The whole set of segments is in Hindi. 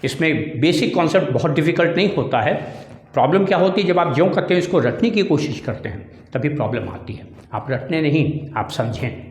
इसमें बेसिक कॉन्सेप्ट बहुत डिफ़िकल्ट नहीं होता है। प्रॉब्लम क्या होती है, जब आप ज्यों करते हैं इसको रटने की कोशिश करते हैं तभी प्रॉब्लम आती है। आप रटने नहीं, आप समझें।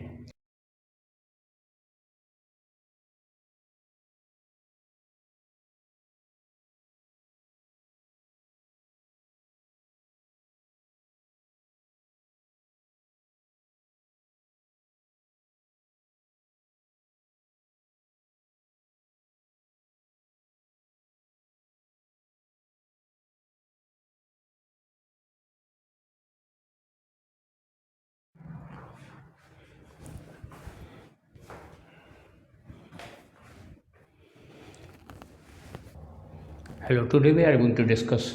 Hello, today we are going to discuss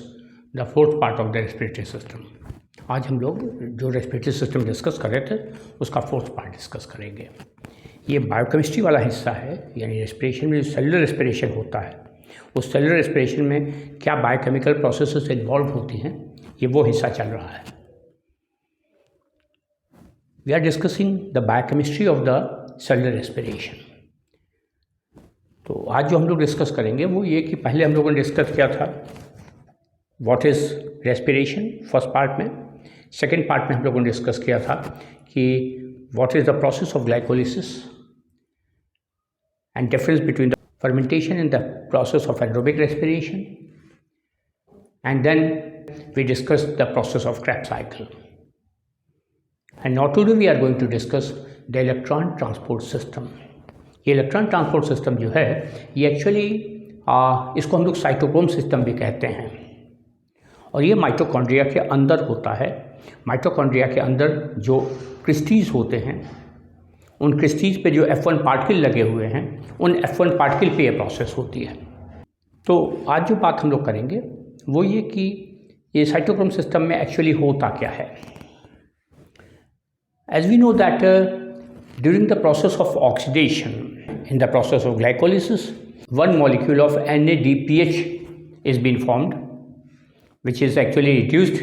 the fourth part of the respiratory system. आज हम लोग जो रेस्पिरेटरी सिस्टम डिस्कस कर रहे थे उसका फोर्थ पार्ट डिस्कस करेंगे। ये बायोकेमिस्ट्री वाला हिस्सा है, यानी रेस्पिरेशन में जो सेलुलर रेस्पिरेशन होता है, उस सेलुलर रेस्पिरेशन में क्या बायोकेमिकल प्रोसेसेस इन्वॉल्व होती हैं, ये वो हिस्सा चल रहा है। We are discussing the biochemistry of the cellular respiration. तो आज जो हम लोग डिस्कस करेंगे वो ये कि पहले हम लोगों ने डिस्कस किया था what is respiration first part में। सेकंड पार्ट में हम लोगों ने डिस्कस किया था कि what is the process of glycolysis and difference between the fermentation and the process of aerobic respiration, and then we discuss the process of Krebs cycle. And now today we are going to discuss the electron transport system. ये इलेक्ट्रॉन ट्रांसपोर्ट सिस्टम जो है ये एक्चुअली इसको हम लोग साइटोक्रोम सिस्टम भी कहते हैं, और ये माइटोकॉन्ड्रिया के अंदर होता है। माइटोकॉन्ड्रिया के अंदर जो क्रिस्टीज होते हैं, उन क्रिस्टीज पे जो F1 पार्टिकल लगे हुए हैं, उन F1 पार्टिकल पे ये प्रोसेस होती है। तो आज जो बात हम लोग करेंगे वो ये कि ये साइटोक्रोम सिस्टम में एक्चुअली होता क्या है। As we know that during the process of oxidation, in the process of glycolysis, one molecule of NADPH is being formed, which is actually reduced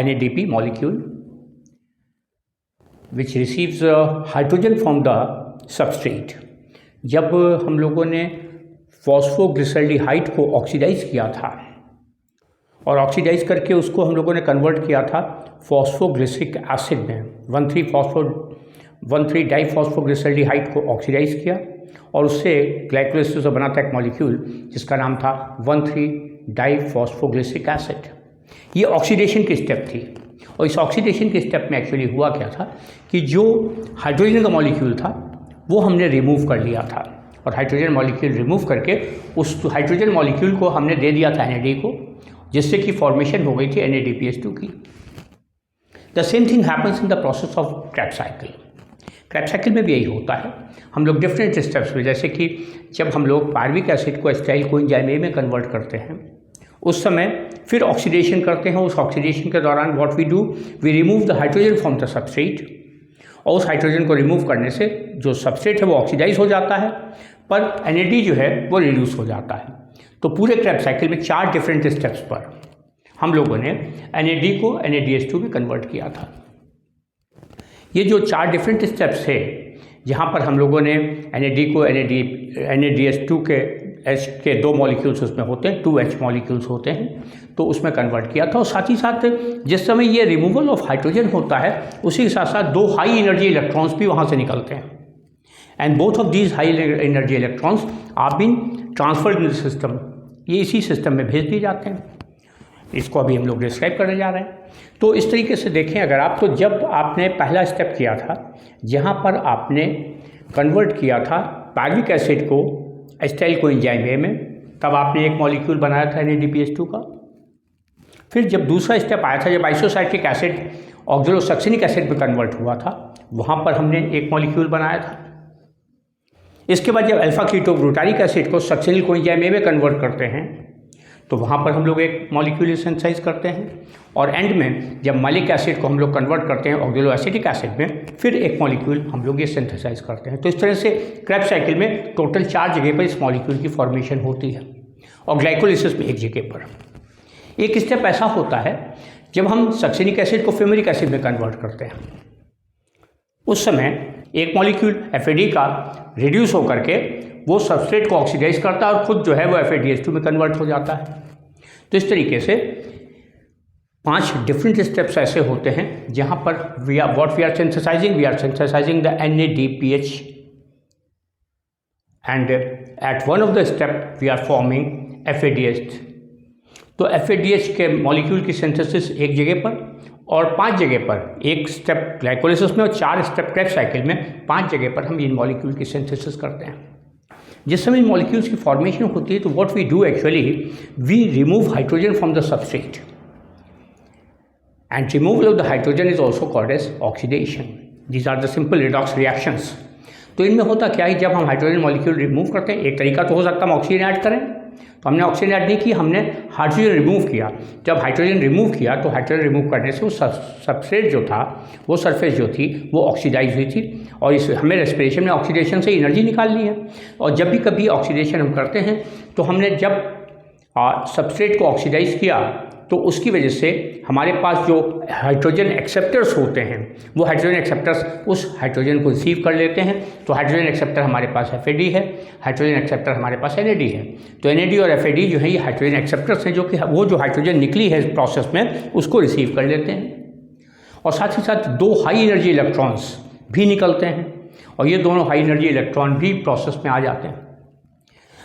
NADP molecule, which receives hydrogen from the substrate. जब हम लोगों ने फॉस्फोग्लिसल्डिहाइड को ऑक्सीडाइज किया था और ऑक्सीडाइज करके उसको हम लोगों ने कन्वर्ट किया था फॉस्फोग्लिसरिक एसिड में, 1,3 डाइफॉस्फोग्लिसल्डिहाइड को ऑक्सीडाइज किया और उससे ग्लाइकोलिसिस से बना था एक मॉलिक्यूल जिसका नाम था 1,3 डाइफॉस्फोग्लिसरिक एसिड। ये ऑक्सीडेशन की स्टेप थी, और इस ऑक्सीडेशन के स्टेप में एक्चुअली हुआ क्या था कि जो हाइड्रोजन का मॉलिक्यूल था वो हमने रिमूव कर लिया था, और हाइड्रोजन मॉलिक्यूल रिमूव करके उस हाइड्रोजन मॉलिक्यूल को हमने दे दिया था NAD को, जिससे कि फॉर्मेशन हो गई थी NADPH2 की। The same thing happens in the process of Krebs cycle. Krebs cycle में भी यही होता है। हम लोग डिफरेंट स्टेप्स में, जैसे कि जब हम लोग पायरुविक एसिड को एसिटाइल कोएंजाइम A में कन्वर्ट करते हैं, उस समय फिर ऑक्सीडेशन करते हैं। उस ऑक्सीडेशन के दौरान what we do, we remove the hydrogen from the substrate, और उस हाइड्रोजन को रिमूव करने से जो सबस्ट्रेट है वो ऑक्सीडाइज हो जाता है, पर NAD जो है वो रिड्यूस हो जाता है। तो पूरे क्रेब्स साइकिल में 4 डिफरेंट स्टेप्स पर हम लोगों ने NAD को NADH2 में कन्वर्ट किया था। ये जो 4 डिफरेंट स्टेप्स है जहाँ पर हम लोगों ने NAD को NADH2 के 2 मॉलिक्यूल्स उसमें होते हैं, 2H मॉलिक्यूल्स होते हैं, तो उसमें कन्वर्ट किया था। और साथ ही साथ जिस समय ये रिमूवल ऑफ हाइड्रोजन होता है उसी के साथ साथ 2 हाई एनर्जी इलेक्ट्रॉन्स भी वहाँ से निकलते हैं, and both of these high energy electrons are been transferred in the system. ये इसी सिस्टम में भेज दिए जाते हैं। इसको अभी हम लोग डिस्क्राइब करने जा रहे हैं। तो इस तरीके से देखें अगर आप, तो जब आपने पहला स्टेप किया था जहाँ पर आपने कन्वर्ट किया था पायरुविक एसिड को एसिटाइल कोएंजाइम A में, तब आपने एक मॉलिक्यूल बनाया था NADPH2 का। फिर जब दूसरा स्टेप आया था, जब आइसोसाइट्रिक एसिड ऑक्सोलोसक्सिनिक एसिड में कन्वर्ट हुआ था, वहाँ पर हमने एक मॉलिक्यूल बनाया था। इसके बाद जब अल्फा कीटोग्लूटारिक एसिड को सक्सिनिल कोएंजाइम A में कन्वर्ट करते हैं, तो वहाँ पर हम लोग एक मॉलिक्यूल सिंथेसाइज करते हैं, और एंड में जब मैलिक एसिड को हम लोग कन्वर्ट करते हैं ऑक्सैलो एसिटिक एसिड में, फिर एक मॉलिक्यूल हम लोग ये सिंथेसाइज करते हैं। तो इस तरह से क्रेब्स साइकिल में टोटल 4 जगह पर इस मॉलिक्यूल की फॉर्मेशन होती है, और ग्लाइकोलिसिस में एक जगह पर। एक स्टेप ऐसा होता है जब हम सक्सिनिक एसिड को फ्यूमेरिक एसिड में कन्वर्ट करते हैं, उस समय एक मॉलिक्यूल FAD का रिड्यूस होकर के वो सबस्ट्रेट को ऑक्सीडाइज करता है और खुद जो है वो FADH2 में कन्वर्ट हो जाता है। तो इस तरीके से 5 डिफरेंट स्टेप्स ऐसे होते हैं जहाँ पर we are synthesising the NADPH and at one of the step we are forming FADH। तो FADH के मॉलिक्यूल की सिंथेसिस एक जगह पर और 5 जगह पर, एक स्टेप ग्लाइकोलिसिस में और 4 स्टेप क्रेब्स साइकिल में 5 जगह पर हम इन मॉलिक्यूल की सिंथेसिस करते हैं। जिस समय इन मॉलिक्यूल्स की फॉर्मेशन होती है तो what we do actually, we remove hydrogen from the substrate and removal of the hydrogen is also called as oxidation. These are the simple redox reactions. तो इनमें होता क्या है, जब हम हाइड्रोजन मॉलिक्यूल रिमूव करते हैं, एक तरीका तो हो सकता है हम ऑक्सीजन ऐड करें, तो हमने ऑक्सीजन ऐड नहीं किया, हमने हाइड्रोजन रिमूव किया। जब हाइड्रोजन रिमूव किया तो हाइड्रोजन रिमूव करने से वो सबस्ट्रेट जो था, वो सरफेस जो थी वो ऑक्सीडाइज हुई थी और इस हमें रेस्पिरेशन में ऑक्सीडेशन से एनर्जी निकालनी है। और जब भी कभी ऑक्सीडेशन हम करते हैं तो हमने जब सबस्ट्रेट को ऑक्सीडाइज किया तो उसकी वजह से हमारे पास जो हाइड्रोजन एक्सेप्टर्स होते हैं वो हाइड्रोजन एक्सेप्टर्स उस हाइड्रोजन को रिसीव कर लेते हैं। तो हाइड्रोजन एक्सेप्टर हमारे पास FAD है, हाइड्रोजन एक्सेप्टर हमारे पास NAD है। तो NAD और FAD जो है ये हाइड्रोजन एक्सेप्टर्स हैं जो कि वो जो हाइड्रोजन निकली है इस प्रोसेस में उसको रिसीव कर लेते हैं। और साथ ही साथ 2 हाई एनर्जी इलेक्ट्रॉन्स भी निकलते हैं और ये दोनों हाई एनर्जी इलेक्ट्रॉन भी प्रोसेस में आ जाते हैं।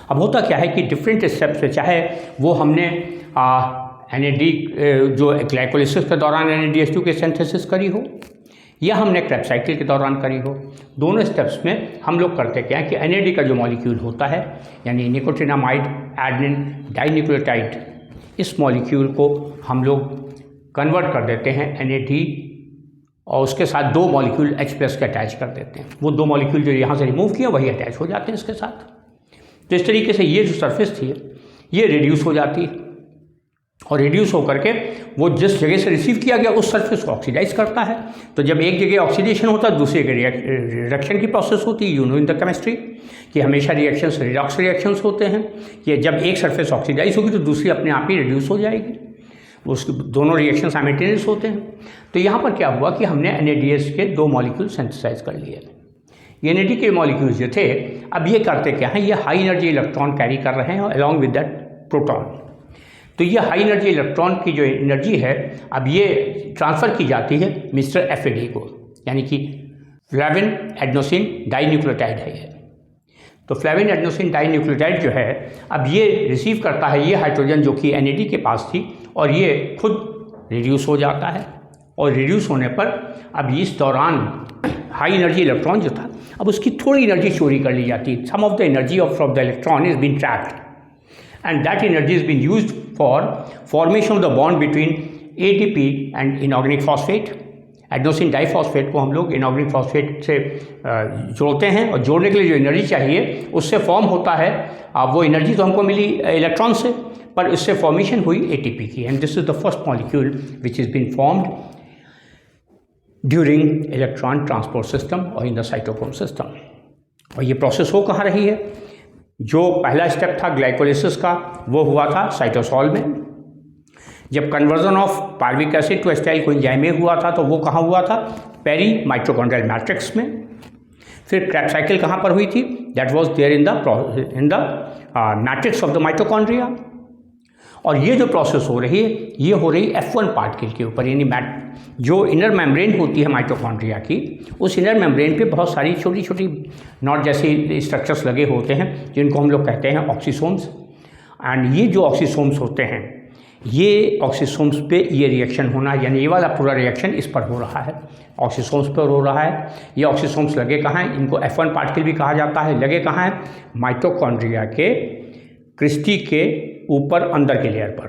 अब होता क्या है कि डिफरेंट स्टेप्स पे, चाहे वो हमने NAD जो ग्लाइकोलिसिस के दौरान NADH2 की सिंथेसिस करी हो या हमने क्रेब्स साइकिल के दौरान करी हो, दोनों स्टेप्स में हम लोग करते क्या है कि NAD का जो मॉलिक्यूल होता है यानी निकोटिनामाइड एडेनिन डाइन्यूक्लियोटाइड, इस मॉलिक्यूल को हम लोग कन्वर्ट कर देते हैं NAD और उसके साथ 2 मॉलिक्यूल H+ के अटैच कर देते हैं। वो 2 मॉलिक्यूल जो यहाँ से रिमूव किया वही अटैच हो जाते हैं इसके साथ। तो इस तरीके से ये जो सरफेस थी ये रिड्यूस हो जाती है और रिड्यूस होकर के वो जिस जगह से रिसीव किया गया उस सरफेस को ऑक्सीडाइज करता है। तो जब एक जगह ऑक्सीडेशन होता है दूसरी जगह रिडक्शन की प्रोसेस होती है। You know in the chemistry कि हमेशा रिएक्शंस रिडॉक्स रिएक्शंस होते हैं कि जब एक सरफेस ऑक्सीडाइज होगी तो दूसरी अपने आप ही रिड्यूस हो जाएगी, उसके दोनों रिएक्शन साइमल्टेनियस होते हैं। तो यहाँ पर क्या हुआ कि हमने NADH के 2 मॉलिक्यूल सिंथेसाइज कर लिए। ये NAD के मॉलिक्यूल्स जो थे अब ये करते क्या हैं, ये हाई एनर्जी इलेक्ट्रॉन कैरी कर रहे हैं अलॉन्ग विद दैट प्रोटॉन। तो ये हाई एनर्जी इलेक्ट्रॉन की जो एनर्जी है अब ये ट्रांसफ़र की जाती है मिस्टर FAD को, यानी कि फ्लेविन एडेनोसिन डाइन्यूक्लियोटाइड है ये। तो फ्लेविन एडेनोसिन डाइन्यूक्लियोटाइड जो है अब ये रिसीव करता है ये हाइड्रोजन जो कि NAD के पास थी और ये खुद रिड्यूस हो जाता है। और रिड्यूस होने पर अब इस दौरान हाई एनर्जी इलेक्ट्रॉन जो था अब उसकी थोड़ी एनर्जी चोरी कर ली जाती है। Sum of the energy of the electron is been trapped and that energy has been used for formation of the bond between ATP and inorganic phosphate। Adenosine diphosphate को हम लोग इनऑर्गेनिक फॉस्फेट से जोड़ते हैं और जोड़ने के लिए जो एनर्जी चाहिए उससे फॉर्म होता है। वो एनर्जी तो हमको मिली इलेक्ट्रॉन से, पर इससे फॉर्मेशन हुई ATP की। And this is the first molecule which is been formed during electron transport system और इन द साइटोक्रोम सिस्टम। और ये प्रोसेस हो कहाँ रही है, जो पहला स्टेप था ग्लाइकोलिसिस का वो हुआ था साइटोसॉल में। जब conversion of pyruvic acid to acetyl coenzyme में हुआ था तो वो कहाँ हुआ था, पेरी माइटोकॉन्ड्रियल मैट्रिक्स में। फिर क्रेब्स साइकिल कहाँ पर हुई थी, that was there in the matrix of the mitochondria. और ये जो प्रोसेस हो रही है ये हो रही F1 पार्टिकल के ऊपर, यानी जो इनर मेम्ब्रेन होती है माइटोकॉन्ड्रिया की, उस इनर मेम्ब्रेन पे बहुत सारी छोटी छोटी नॉट जैसे स्ट्रक्चर्स लगे होते हैं जिनको हम लोग कहते हैं ऑक्सीसोम्स। एंड ये जो ऑक्सीसोम्स होते हैं ये ऑक्सीसोम्स पे ये रिएक्शन होना, यानी ये वाला पूरा रिएक्शन इस पर हो रहा है, ऑक्सीसोम्स पर हो रहा है। ये ऑक्सीसोम्स लगे कहाँ हैं, इनको F1 पार्टिकल भी कहा जाता है। लगे कहाँ हैं, माइटोकॉन्ड्रिया के क्रिस्टी के ऊपर अंदर के लेयर पर।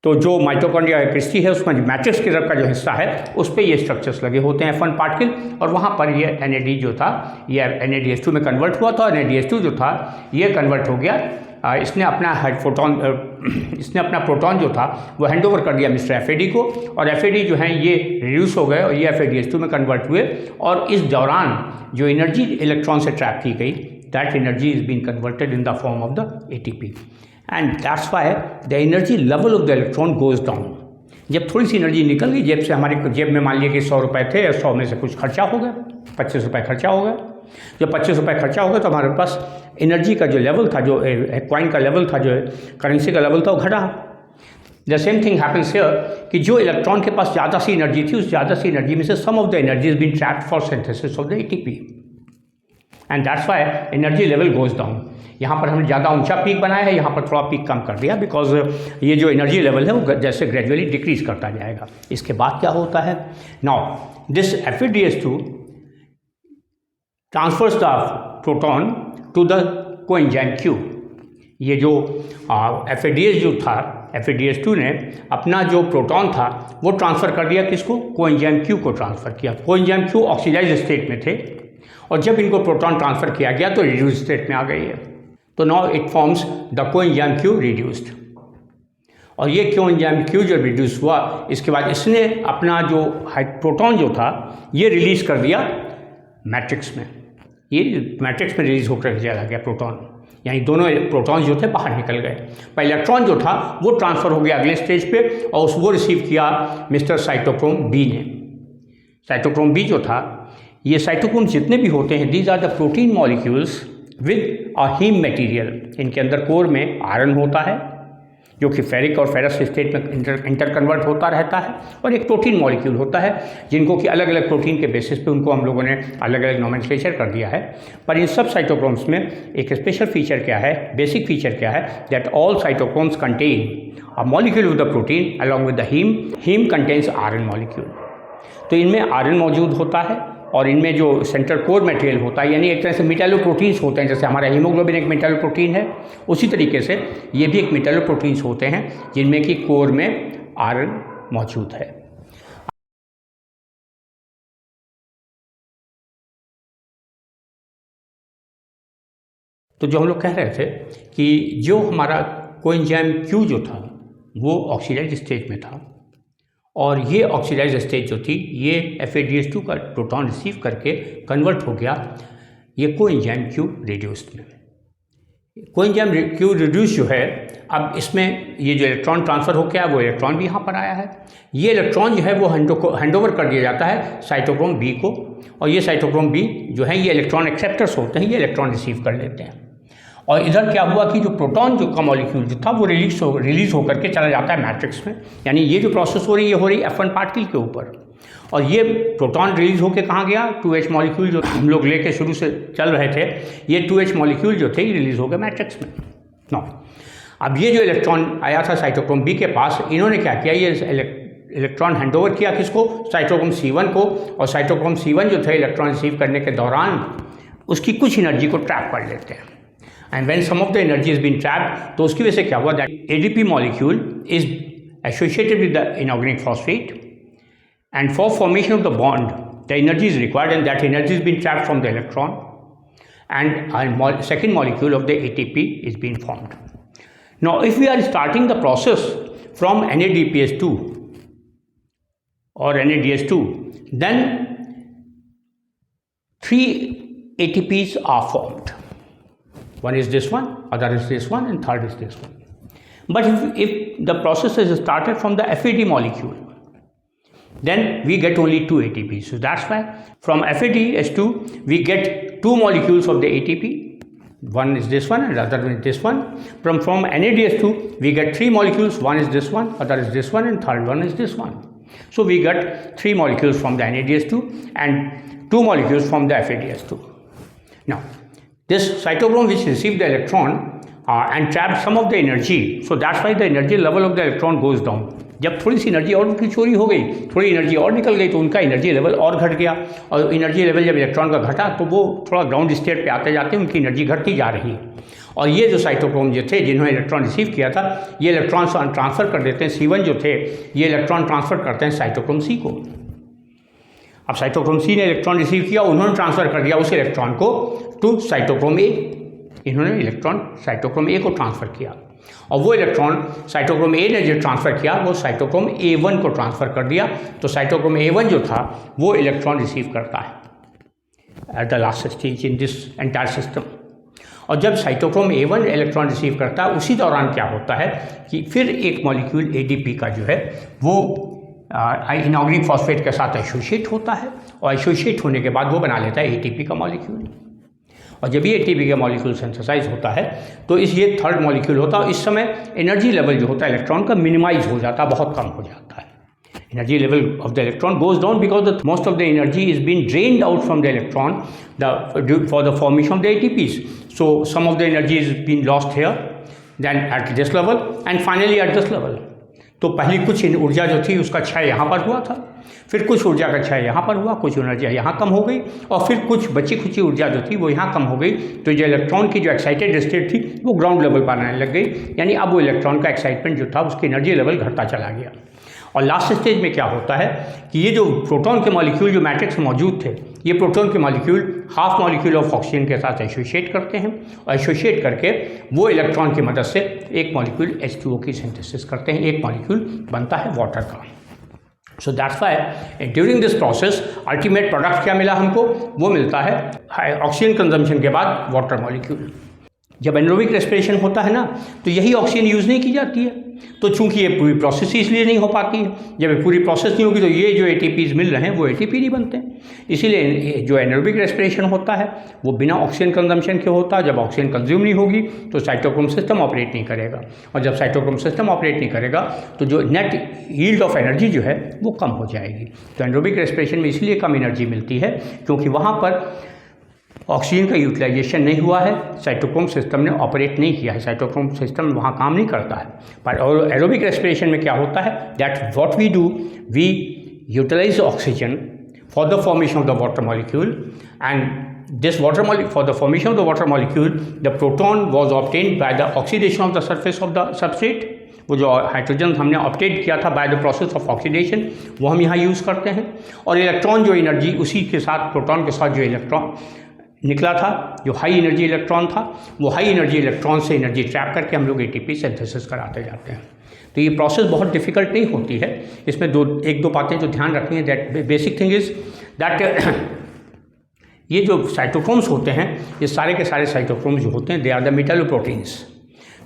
तो जो माइटोकॉन्ड्रिया क्रिस्टी है उसमें मैट्रिक्स की तरफ का जो हिस्सा है उस पर ये स्ट्रक्चर्स लगे होते हैं F1 पार्टिकल, और वहाँ पर ये NAD जो था ये NADH2 में कन्वर्ट हुआ था। और NADH2 जो था ये कन्वर्ट हो गया, इसने अपना प्रोटॉन जो था वो हैंड ओवर कर दिया मिस्टर FAD को, और FAD जो है ये रिड्यूस हो गए और ये FADH2 में कन्वर्ट हुए। और इस दौरान जो एनर्जी इलेक्ट्रॉन से ट्रैप की गई, that energy is been converted in the form of the ATP, and that's why the energy level of the electron goes down। जब थोड़ी सी एनर्जी निकल गई जेब से, हमारे जेब में मान लिया कि 100 रुपये थे और 100 में से कुछ खर्चा हो गया, 25 रुपये खर्चा हो गया। जब 25 रुपये खर्चा हो गया तो हमारे पास एनर्जी का जो लेवल था, जो कॉइन का लेवल था, जो करेंसी का लेवल था, वो घटा। The same thing happens here कि जो इलेक्ट्रॉन के पास ज़्यादा सी एनर्जी थी, उस ज़्यादा सी एनर्जी में से sum of the energy is been trapped for synthesis of the ATP, and that's why energy level goes down. यहाँ पर हमने ज़्यादा ऊंचा पीक बनाया है, यहाँ पर थोड़ा पीक कम कर दिया, बिकॉज ये जो एनर्जी लेवल है वो जैसे ग्रेजुअली डिक्रीज करता जाएगा। इसके बाद क्या होता है, now this FeDS2 transfers the proton to the coenzyme Q। ये जो FeDS जो था, FeDS2 ने अपना जो प्रोटॉन था वो ट्रांसफ़र कर दिया किसको, कोएंजाइम Q को ट्रांसफ़र किया। कोएंजाइम Q ऑक्सीडाइज स्टेट में थे और जब इनको प्रोटॉन ट्रांसफ़र किया गया तो रिड्यूस स्टेट में आ गई है। तो now it forms the coenzyme Q reduced, और ये कोएंजाइम Q जब रिड्यूस हुआ इसके बाद इसने अपना जो प्रोटॉन जो था ये रिलीज़ कर दिया मैट्रिक्स में। ये मैट्रिक्स में रिलीज़ होकर चला गया प्रोटॉन, यानी दोनों प्रोटॉन जो थे बाहर निकल गए। पर इलेक्ट्रॉन जो था वो ट्रांसफ़र हो गया अगले स्टेज पे और उसको रिसीव किया मिस्टर साइटोक्रोम बी ने। साइटोक्रोम बी जो था, ये साइटोक्रोम जितने भी होते हैं, these are the protein molecules with a haem material. इनके अंदर कोर में आयरन होता है जो कि फेरिक और फेरस स्टेट में इंटर कन्वर्ट होता रहता है, और एक प्रोटीन मॉलिक्यूल होता है जिनको कि अलग अलग प्रोटीन के बेसिस पे उनको हम लोगों ने अलग अलग नोमेनक्लेचर कर दिया है। पर इन सब साइटोक्रोम्स में एक स्पेशल फीचर क्या है, बेसिक फीचर क्या है, that all cytochromes contain a molecule with the protein along with the haem contains iron molecule. तो इनमें आयरन मौजूद होता है और इनमें जो सेंट्रल कोर मटेरियल होता है, यानी एक तरह से मेटालोप्रोटीन्स होते हैं। जैसे हमारा हीमोग्लोबिन एक मेटालोप्रोटीन है, उसी तरीके से ये भी एक मेटालोप्रोटीन्स होते हैं जिनमें कि कोर में आयरन मौजूद है। तो जो हम लोग कह रहे थे कि जो हमारा कोएंजाइम Q जो था वो ऑक्सीडाइज्ड स्टेट में था, और ये ऑक्सीडाइज्ड स्टेट जो थी ये FeDS2 का प्रोटॉन रिसीव करके कन्वर्ट हो गया ये कोएंजाइम Q रिड्यूस्ड में। कोएंजाइम Q रिड्यूस जो है, अब इसमें ये जो इलेक्ट्रॉन ट्रांसफ़र हो गया वो इलेक्ट्रॉन भी यहाँ पर आया है। ये इलेक्ट्रॉन जो है वो हैंडओवर कर दिया जाता है साइटोक्रोम बी को, और ये साइटोक्रोम बी जो है ये इलेक्ट्रॉन एक्सेप्टर्स होते हैं, ये इलेक्ट्रॉन रिसीव कर लेते हैं। और इधर क्या हुआ कि जो प्रोटॉन जो का मॉलिक्यूल जो था वो रिलीज़ होकर के चला जाता है मैट्रिक्स में, यानी ये जो प्रोसेस हो रही है ये हो रही है F1 पार्टिकल के ऊपर, और ये प्रोटॉन रिलीज़ होकर कहाँ गया, 2H मॉलिक्यूल जो हम लोग लेके शुरू से चल रहे थे, ये 2H मॉलिक्यूल जो थे ये रिलीज़ हो गए मैट्रिक्स में। नो, अब ये जो इलेक्ट्रॉन आया था साइटोक्रोम बी के पास, इन्होंने क्या किया, ये इलेक्ट्रॉन हैंडओवर किया किसको, साइटोक्रोम C1 को, और साइटोक्रोम C1 जो थे इलेक्ट्रॉन रिसीव करने के दौरान उसकी कुछ एनर्जी को ट्रैप कर लेते हैं। And when some of the energy is been trapped, तो उसकी वजह से क्या हुआ, that ADP molecule is associated with the inorganic phosphate, and for formation of the bond the energy is required, and that energy is been trapped from the electron, and second molecule of the ATP is being formed. Now, if we are starting the process from NADPS2 or NADS2, then 3 ATPs are formed. One is this one, other is this one, and third is this one. But if the process is started from the FAD molecule, then we get only 2 ATPs. So that's why from FADS2 we get 2 molecules of the ATP. One is this one and the other one is this one. From NADS2 we get 3 molecules. One is this one, other is this one, and third one is this one. So we get 3 molecules from the NADS2 and 2 molecules from the FADS2. Now, this cytochrome which received the electron and trapped some of the energy, so that's why the energy level of the electron goes down. जब थोड़ी सी एनर्जी और उनकी चोरी हो गई, थोड़ी एनर्जी और निकल गई, तो उनका एनर्जी लेवल और घट गया, और एनर्जी लेवल जब इलेक्ट्रॉन का घटा तो वो थोड़ा ग्राउंड स्टेट पे आते जाते उनकी एनर्जी घटती जा रही है। और ये जो साइटोक्रोम जो थे जिन्होंने इलेक्ट्रॉन रिसीव किया था, ये इलेक्ट्रॉन ट्रांसफ़र कर देते हैं, C1 जो थे ये इलेक्ट्रॉन ट्रांसफ़र करते हैं साइटोक्रोम C को। अब साइटोक्रोम C ने इलेक्ट्रॉन रिसीव किया, उन्होंने ट्रांसफ़र कर दिया उस इलेक्ट्रॉन को टू साइटोक्रोम A। इन्होंने इलेक्ट्रॉन साइटोक्रोम A को ट्रांसफ़र किया, और वो इलेक्ट्रॉन साइटोक्रोम A ने जो ट्रांसफ़र किया वो साइटोक्रोम A1 को ट्रांसफ़र कर दिया। तो साइटोक्रोम A1 जो था वो इलेक्ट्रॉन रिसीव करता है at the last stage in this entire system. और जब साइटोक्रोम A1 इलेक्ट्रॉन रिसीव करता है उसी दौरान क्या होता है कि फिर एक मॉलिक्यूल ADP का जो है वो इनऑर्गेनिक फॉस्फेट के साथ एसोसिएट होता है और एसोसिएट होने के बाद वो बना लेता है ATP का मॉलिक्यूल। और जब ये ATP का मॉलिक्यूल सिंथेसाइज होता है तो ये थर्ड मॉलिक्यूल होता है। इस समय एनर्जी लेवल जो होता है इलेक्ट्रॉन का मिनिमाइज हो जाता है, बहुत कम हो जाता है। Energy level of the electron goes down because most of the energy is being drained out from the electron for the formation of the ATPs. So some of the energy is being lost here, then at this level and finally at this level. तो पहली कुछ ऊर्जा जो थी उसका क्षय यहाँ पर हुआ था, फिर कुछ ऊर्जा का क्षय यहाँ पर हुआ, कुछ ऊर्जा यहाँ कम हो गई और फिर कुछ बची खुची ऊर्जा जो थी वो यहाँ कम हो गई। तो जो इलेक्ट्रॉन की जो एक्साइटेड स्टेट थी वो ग्राउंड लेवल पर आने लग गई, यानी अब वो इलेक्ट्रॉन का एक्साइटमेंट जो था उसकी एनर्जी लेवल घटता चला गया। और लास्ट स्टेज में क्या होता है कि ये जो प्रोटॉन के मॉलिक्यूल जो मैट्रिक्स में मौजूद थे, ये प्रोटॉन के molecule half molecule of oxygen के साथ एसोसिएट करते हैं और एसोसिएट करके वो इलेक्ट्रॉन की मदद से एक मॉलिक्यूल H2O की सिंथेसिस करते हैं, एक मॉलिक्यूल बनता है वाटर का। So that's why during this process ultimate product क्या मिला हमको, वो मिलता है ऑक्सीजन कंजम्पशन के बाद वाटर मॉलिक्यूल। जब एनारोबिक रेस्पिरेशन होता है ना तो यही ऑक्सीजन यूज़ नहीं की जाती है, तो चूंकि ये पूरी प्रोसेस इसलिए नहीं हो पाती है। जब ये पूरी प्रोसेस नहीं होगी तो ये जो ATPs मिल रहे हैं वो ATP नहीं बनते हैं। इसीलिए जो एनारोबिक रेस्पिरेशन होता है वो बिना ऑक्सीजन कंजम्पशन के होता है। जब ऑक्सीजन कंज्यूम नहीं होगी तो साइटोक्रोम सिस्टम ऑपरेट नहीं करेगा, और जब साइटोक्रोम सिस्टम ऑपरेट नहीं करेगा तो जो नेट यील्ड ऑफ एनर्जी जो है वो कम हो जाएगी। तो एनारोबिक रेस्पिरेशन में इसलिए कम एनर्जी मिलती है क्योंकि वहाँ पर ऑक्सीजन का यूटिलाइजेशन नहीं हुआ है, साइटोक्रोम सिस्टम ने ऑपरेट नहीं किया है, साइटोक्रोम सिस्टम वहाँ काम नहीं करता है। पर और एरोबिक रेस्पिरेशन में क्या होता है, that what we do, we utilise oxygen for the formation of the water molecule and this water for the formation of the water molecule the proton was obtained by the oxidation of the surface of the substrate. वो जो हाइड्रोजन हमने ऑब्टेन किया था by the process of oxidation वो हम यहाँ यूज़ करते हैं। और इलेक्ट्रॉन जो एनर्जी उसी के साथ प्रोटॉन के साथ जो इलेक्ट्रॉन निकला था, जो हाई एनर्जी इलेक्ट्रॉन था, वो हाई एनर्जी इलेक्ट्रॉन से एनर्जी ट्रैप करके हम लोग ATP सिंथेसिस कराते जाते हैं। तो ये प्रोसेस बहुत डिफिकल्ट नहीं होती है। इसमें एक दो बातें जो ध्यान रखनी है, that basic thing is that ये जो साइटोक्रोम्स होते हैं, ये सारे के सारे साइटोक्रोम्स जो होते हैं they are the metalloproteins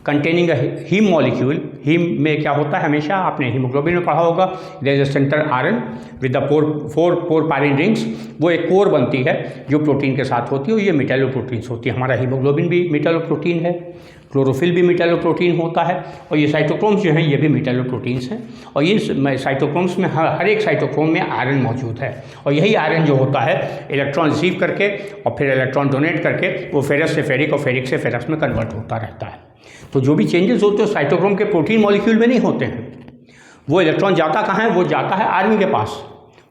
containing a heme molecule. Heme में क्या होता है, हमेशा आपने हीमोग्लोबिन में पढ़ा होगा, there is a centre iron with the four pyrin rings. वो एक कोर बनती है जो प्रोटीन के साथ होती है, और ये मेटालोप्रोटीन्स होती है। हमारा हीमोग्लोबिन भी मेटालोप्रोटीन है, क्लोरोफिल भी मेटालोप्रोटीन होता है, और ये साइटोक्रोम्स जो हैं ये भी मेटालोप्रोटीन्स हैं। और ये साइटोक्रोम्स में हर एक साइटोक्रोम में आयरन मौजूद है, और यही आयरन जो होता है इलेक्ट्रॉन रिसीव करके और फिर इलेक्ट्रॉन डोनेट करके वो फेरस से फेरिक और फेरिक से फेरस में कन्वर्ट होता रहता है। तो जो भी चेंजेस होते हैं साइटोक्रोम के प्रोटीन मॉलिक्यूल में नहीं होते हैं। वो इलेक्ट्रॉन जाता कहाँ है, वो जाता है आयरन के पास।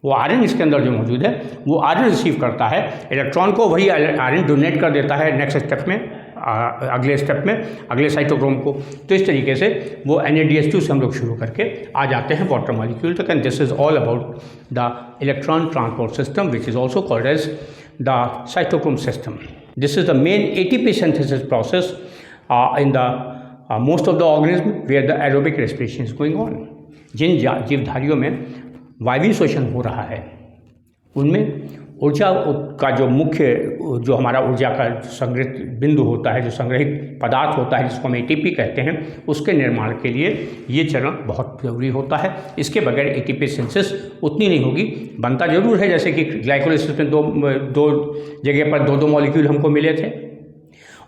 वो आयरन इसके अंदर जो मौजूद है वो आयरन रिसीव करता है इलेक्ट्रॉन को, वही आयरन डोनेट कर देता है नेक्स्ट स्टेप में, अगले स्टेप में अगले साइटोक्रोम को। तो इस तरीके से वो NADH2 से हम लोग शुरू करके आ जाते हैं वाटर मॉलिक्यूल तक। And this is all about the electron transport system which is also called as the cytochrome system. This is the main ATP synthesis process in the most of the organism where the aerobic respiration is going on। जिन जीवधारियों में वायवीय श्वसन हो रहा है उनमें ऊर्जा का जो मुख्य जो हमारा ऊर्जा का संग्रहित बिंदु होता है, जो संग्रहित पदार्थ होता है जिसको हम ATP कहते हैं, उसके निर्माण के लिए ये चरण बहुत ज़रूरी होता है। इसके बगैर ATP सिंथेसिस उतनी नहीं होगी। बनता जरूर है, जैसे कि ग्लाइकोलाइसिस में दो जगह पर दो मॉलिक्यूल हमको मिले थे,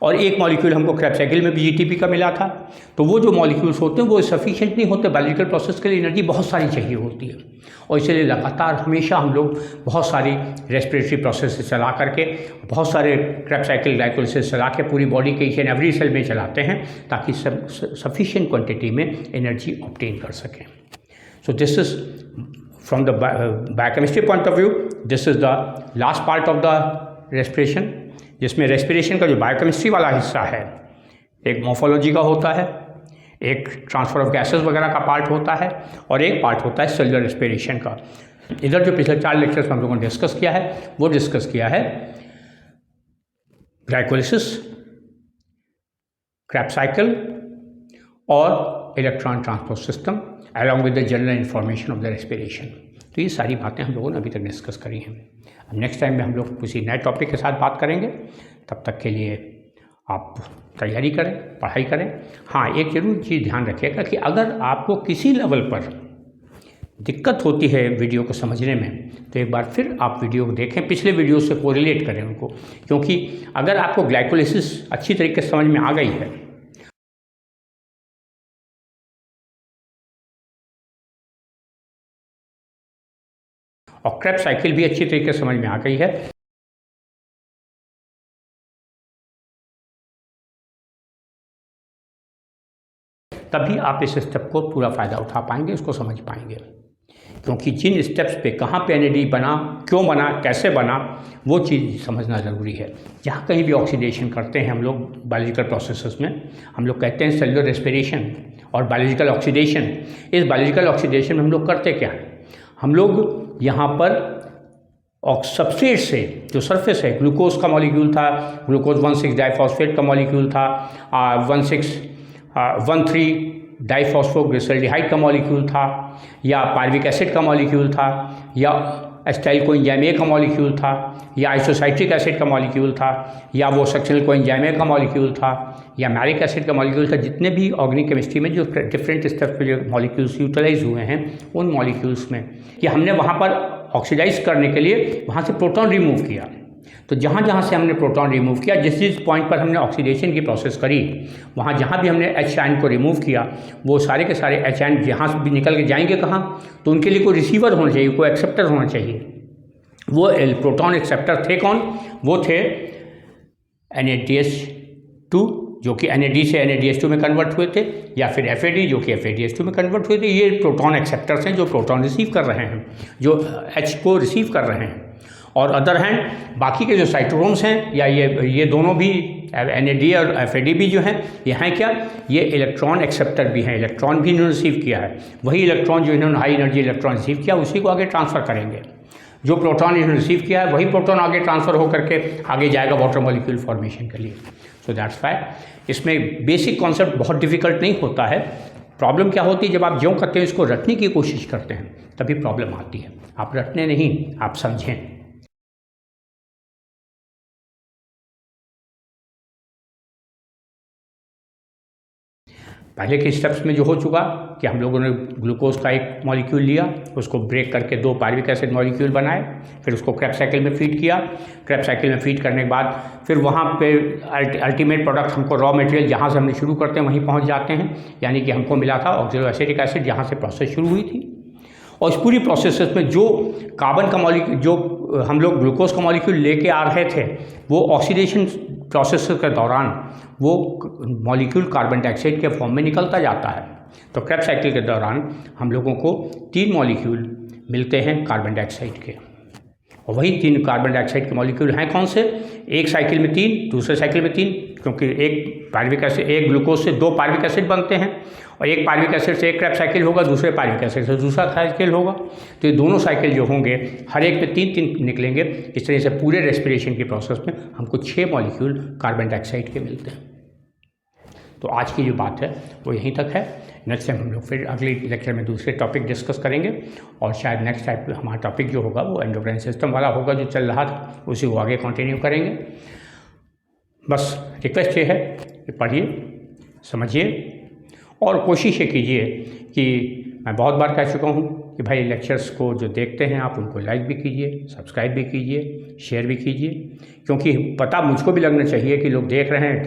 और एक मॉलिक्यूल हमको क्रेब्स साइकिल में भी ATP का मिला था। तो वो जो मॉलिक्यूल्स होते हैं वो सफिशिएंट नहीं होते, बायोलॉजिकल प्रोसेस के लिए एनर्जी बहुत सारी चाहिए होती है, और इसलिए लगातार हमेशा हम लोग बहुत सारी रेस्पिरेटरी प्रोसेस चला करके, बहुत सारे क्रेब्स साइकिल ग्लाइकोलाइसिस चला के पूरी बॉडी के ईच एंड एवरी सेल में चलाते हैं ताकि सफिशिएंट क्वान्टिटी में एनर्जी ऑब्टेन कर सकें। So this is from the biochemistry point of view, this is the last part of the respiration, जिसमें रेस्पिरेशन का जो बायोकेमिस्ट्री वाला हिस्सा है एक मॉर्फोलॉजी का होता है, एक ट्रांसफर ऑफ गैसेस वगैरह का पार्ट होता है, और एक पार्ट होता है सेलुलर रेस्पिरेशन का। इधर जो पिछले 4 लेक्चर्स में हम लोगों ने डिस्कस किया है वो डिस्कस किया है ग्लाइकोलाइसिस, क्रेब्स साइकिल और electron transport system along with the general information of the respiration. तो ये सारी बातें हम लोगों ने अभी तक डिस्कस करी हैं। अब नेक्स्ट टाइम में हम लोग किसी नए टॉपिक के साथ बात करेंगे। तब तक के लिए आप तैयारी करें, पढ़ाई करें। हाँ, एक ज़रूर चीज़ ध्यान रखिएगा कि अगर आपको किसी लेवल पर दिक्कत होती है वीडियो को समझने में, तो एक बार फिर आप वीडियो को देखें, पिछले वीडियो से कोरिलेट करें उनको, क्योंकि अगर आपको ग्लाइकोलाइसिस अच्छी तरीके से समझ में आ गई है और क्रेब्स साइकिल भी अच्छी तरीके से समझ में आ गई है, तभी आप इस स्टेप को पूरा फ़ायदा उठा पाएंगे, इसको समझ पाएंगे। क्योंकि जिन स्टेप्स पे कहाँ पे NAD बना, क्यों बना, कैसे बना, वो चीज़ समझना ज़रूरी है। जहाँ कहीं भी ऑक्सीडेशन करते हैं हम लोग बायोलॉजिकल प्रोसेसेस में, हम लोग कहते हैं सेलुलर रेस्पिरेशन और बायोलॉजिकल ऑक्सीडेशन। इस बायोलॉजिकल ऑक्सीडेशन में हम लोग करते क्या हैं, हम लोग यहाँ पर सबस्ट्रेट से जो सरफेस है, ग्लूकोज का मॉलिक्यूल था, ग्लूकोज 1,6 डाइफॉस्फेट का मॉलिक्यूल था, 1,3 डाइफॉस्फोग्लिसरल्डिहाइड का मॉलिक्यूल था, या पार्विक एसिड का मॉलिक्यूल था, या एस्टाइल कोएंजाइम ए का मॉलिक्यूल था, या आइसोसाइट्रिक एसिड का मॉलिक्यूल था, या वो सक्सिनल कोएंजाइम ए का मॉलिक्यूल था, या मैरिक एसिड का मॉलिक्यूल था। जितने भी ऑर्गेनिक केमिस्ट्री में जो डिफरेंट स्टेप्स पे जो मॉलिक्यूल्स यूटिलाइज हुए हैं, उन मॉलिक्यूल्स में कि हमने वहाँ पर ऑक्सीडाइज करने के लिए वहाँ से प्रोटॉन रिमूव किया। तो जहाँ जहाँ से हमने प्रोटॉन रिमूव किया, जिस जिस पॉइंट पर हमने ऑक्सीडेशन की प्रोसेस करी, वहाँ जहाँ भी हमने H आयन को रिमूव किया, वो सारे के सारे H आयन जहाँ से भी निकल के जाएंगे कहाँ, तो उनके लिए कोई रिसीवर होना चाहिए, कोई एक्सेप्टर होना चाहिए। वो प्रोटॉन एक्सेप्टर थे कौन, वो थे NADH2 जो कि NAD से NADH2 में कन्वर्ट हुए थे, या फिर FAD जो कि FADH2 में कन्वर्ट हुए थे। ये प्रोटॉन एक्सेप्टर्स हैं जो प्रोटॉन रिसीव कर रहे हैं, जो H को रिसीव कर रहे हैं। और अदर हैंड बाकी के जो साइटोक्रोम्स हैं, या ये दोनों भी NAD और FAD भी जो हैं, ये हैं क्या, ये इलेक्ट्रॉन एक्सेप्टर भी हैं, इलेक्ट्रॉन भी इन्होंने रिसीव किया है। वही इलेक्ट्रॉन जो इन्होंने हाई एनर्जी इलेक्ट्रॉन रिसीव किया, उसी को आगे ट्रांसफ़र करेंगे। जो प्रोटॉन इन्होंने रिसीव किया है, वही प्रोटॉन आगे ट्रांसफ़र होकर के आगे जाएगा वाटर मॉलिक्यूल फॉर्मेशन के लिए। सो दैट्स वाई इसमें बेसिक कॉन्सेप्ट बहुत डिफिकल्ट नहीं होता है। प्रॉब्लम क्या होती है, जब आप जो करते हैं इसको रटने की कोशिश करते हैं, तभी प्रॉब्लम आती है। आप रटने नहीं, आप समझें। पहले के स्टेप्स में जो हो चुका कि हम लोगों ने ग्लूकोज का एक मॉलिक्यूल लिया, उसको ब्रेक करके 2 पार्विक एसिड मॉलिक्यूल बनाए, फिर उसको क्रेब्स साइकिल में फीड किया। क्रेब्स साइकिल में फीड करने के बाद फिर वहाँ पे अल्टीमेट प्रोडक्ट हमको रॉ मटेरियल जहाँ से हमने शुरू करते हैं वहीं पहुँच जाते हैं, यानी कि हमको मिला था ऑक्सैलो एसिटिक एसिड, जहाँ से प्रोसेस शुरू हुई थी। और इस पूरी प्रोसेस में जो कार्बन का मॉलिक्यूल, जो हम लोग ग्लूकोज का मॉलिक्यूल लेके आ रहे थे, वो ऑक्सीडेशन प्रोसेस के दौरान वो मॉलिक्यूल कार्बन डाइऑक्साइड के फॉर्म में निकलता जाता है। तो क्रेब्स साइकिल के दौरान हम लोगों को 3 मॉलिक्यूल मिलते हैं कार्बन डाइऑक्साइड के, और वही 3 कार्बन डाइऑक्साइड के मॉलिक्यूल हैं कौन से, एक साइकिल में 3, दूसरे साइकिल में 3, क्योंकि एक पार्विक एसिड, एक ग्लूकोज से 2 पार्विक एसिड बनते हैं, और एक पार्विक एसिड से एक क्रेब्स साइकिल होगा, दूसरे पार्विक एसिड से दूसरा साइकिल होगा। तो ये दोनों साइकिल जो होंगे, हर एक में 3-3 निकलेंगे। इस तरह से पूरे रेस्पिरेशन की प्रोसेस में हमको 6 मॉलिक्यूल कार्बन डाइऑक्साइड के मिलते हैं। तो आज की जो बात है वो यहीं तक है। नेक्स्ट टाइम हम लोग फिर अगले लेक्चर में दूसरे टॉपिक डिस्कस करेंगे, और शायद नेक्स्ट टाइम हमारा टॉपिक जो होगा वो एंडोक्राइन सिस्टम वाला होगा, जो चल रहा था उसी को आगे कंटिन्यू करेंगे। बस रिक्वेस्ट ये है कि पढ़िए, समझिए, और कोशिश ये कीजिए कि मैं बहुत बार कह चुका हूँ कि भाई लेक्चर्स को जो देखते हैं आप उनको लाइक भी कीजिए, सब्सक्राइब भी कीजिए, शेयर भी कीजिए, क्योंकि पता मुझको भी लगना चाहिए कि लोग देख रहे हैं।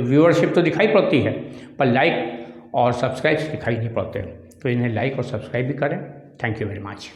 व्यूअरशिप तो दिखाई पड़ती है, पर लाइक और सब्सक्राइब दिखाई नहीं पड़ते। तो इन्हें लाइक और सब्सक्राइब भी करें। Thank you very much.